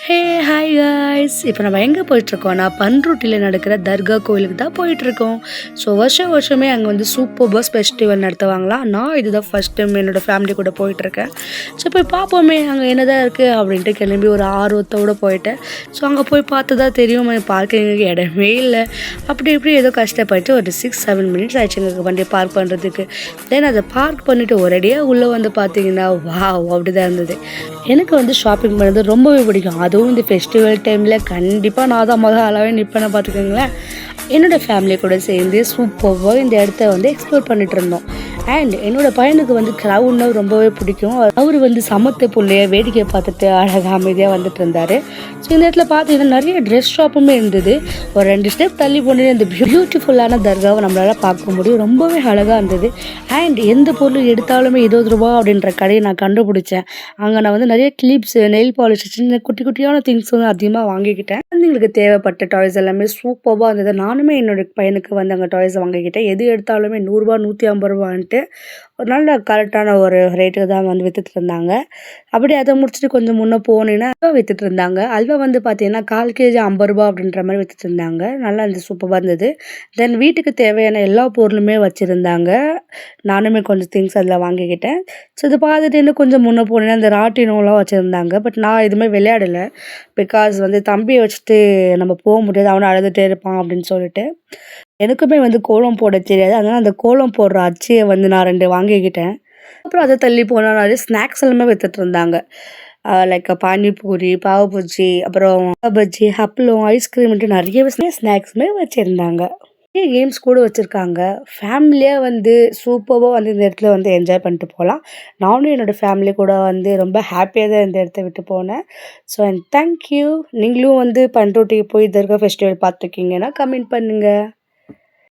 Hey hi guys, இப்போ நம்ம எங்கே போயிட்டுருக்கோம்னா பண்ருட்டியில் நடக்கிற தர்கா கோயிலுக்கு தான் போயிட்டுருக்கோம். ஸோ வருஷமே அங்கே வந்து சூப்பர் பஸ் ஃபெஸ்டிவல் நடத்துவாங்களாம். நான் இதுதான் ஃபஸ்ட் டைம் என்னோடய ஃபேமிலி கூட போயிட்டுருக்கேன். ஸோ போய் பார்ப்போமே அங்கே என்னதான் இருக்குது அப்படின்ட்டு கிளம்பி ஒரு ஆர்வத்தோடு போயிட்டேன். ஸோ அங்கே போய் பார்த்து தான் தெரியும் பார்க்கிங்கு இடமே இல்லை. அப்படி இப்படி ஏதோ கஷ்டப்பட்டு ஒரு 6-7 மினிட்ஸ் ஆயிடுச்சு எங்களுக்கு வண்டியை பார்க் பண்ணுறதுக்கு. தென் அதை பார்க் பண்ணிவிட்டு ஒரேடியாக உள்ளே வந்து பார்த்தீங்கன்னா வாவ் அப்படி தான் இருந்தது. எனக்கு வந்து ஷாப்பிங் பண்ணுறது ரொம்பவே பிடிக்கும். அதுவும் இந்த ஃபெஸ்டிவல் டைமில் கண்டிப்பாக நான் தான் ஆளாகவே நிற்பேன்னு பார்த்துக்கோங்களேன். என்னோடய ஃபேமிலி கூட சேர்ந்து சூப்பராக இந்த இடத்த வந்து எக்ஸ்ப்ளோர் பண்ணிட்டு இருந்தோம். அண்ட் என்னோடய பையனுக்கு வந்து க்ரௌட்னா ரொம்பவே பிடிக்கும். அவர் வந்து சமத்து பிள்ளைய வேடிக்கை பார்த்துட்டு அழகாக அமைதியாக வந்துட்டு இருந்தார். ஸோ இந்த இடத்துல பார்த்தீங்கன்னா நிறைய ட்ரெஸ் ஷாப்புமே இருந்தது. ஒரு 2 ஸ்டெப் தள்ளி போனே இந்த பியூட்டிஃபுல்லான தர்காவை நம்மளால் பார்க்க முடியும். ரொம்பவே அழகாக இருந்தது. அண்ட் எந்த பொருள் எடுத்தாலுமே 20 ரூபா அப்படின்ற கடையை நான் கண்டுபிடிச்சேன். அங்கே நான் வந்து நிறைய கிளிப்ஸ், நெயில் பாலிஷ், சின்ன குட்டி குட்டியான திங்ஸ் வந்து அதிகமாக வாங்கிக்கிட்டேன். குழந்தைங்களுக்கு தேவைப்பட்ட டாய்ஸ் எல்லாமே சூப்பராக இருந்தது. நானுமே என்னோடய பையனுக்கு வந்து அங்கே டாய்ஸ் வாங்கிக்கிட்டேன். எது எடுத்தாலுமே 100 ரூபா 150 ரூபான்ட்டு ஒரு நல்ல கரெக்டான ஒரு ரேட்டுக்கு தான் வந்து விற்றுட்டு இருந்தாங்க. அப்படி அதை முடிச்சுட்டு கொஞ்சம் முன்னே போனீங்கன்னா அல்வா விற்றுட்டு இருந்தாங்க. அல்வா வந்து பார்த்தீங்கன்னா 1/4 கேஜி 50 ரூபா அப்படின்ற மாதிரி விற்றுட்டு இருந்தாங்க. நல்லா இருந்தது, சூப்பராக இருந்தது. தென் வீட்டுக்கு தேவையான எல்லா பொருளுமே வச்சுருந்தாங்க. நானுமே கொஞ்சம் திங்ஸ் அதில் வாங்கிக்கிட்டேன். ஸோ இது பார்த்துட்டு இன்னும் கொஞ்சம் முன்னே போனீங்கன்னா இந்த ராட்டினம்லாம் வச்சுருந்தாங்க. பட் நான் எதுவுமே விளையாடலை. பிகாஸ் வந்து தம்பியை வச்சுட்டு நம்ம போக முடியாது, அவனை அழுதுகிட்டே இருப்பான் அப்படின்னு சொல்லிட்டு. எனக்குமே வந்து கோலம் போட தெரியாது. அதனால் அந்த கோலம் போடுற அச்சையை வந்து நான் 2 வாங்கிக்கிட்டேன். அப்புறம் அதை தள்ளி போனால் நிறைய ஸ்நாக்ஸ் எல்லாமே விற்றுட்டு இருந்தாங்க. லைக் பானிபூரி, பாவ் பஜ்ஜி, அப்புறம் பஜ்ஜி, அப்பளம், ஐஸ்கிரீம்ன்ட்டு நிறைய ஸ்நாக்ஸுமே வச்சுருந்தாங்க. நிறைய கேம்ஸ் கூட வச்சுருக்காங்க. ஃபேமிலியாக வந்து சூப்பராக வந்து இந்த இடத்துல வந்து என்ஜாய் பண்ணிட்டு போகலாம். நானும் என்னோடய ஃபேமிலி கூட வந்து ரொம்ப ஹாப்பியாக தான் இந்த இடத்த விட்டு போனேன். So and thank you. நீங்களும் வந்து பண்ருட்டிக்கு போய் தர்கா ஃபெஸ்டிவல் பார்த்துருக்கீங்கன்னா கமெண்ட் பண்ணுங்கள்.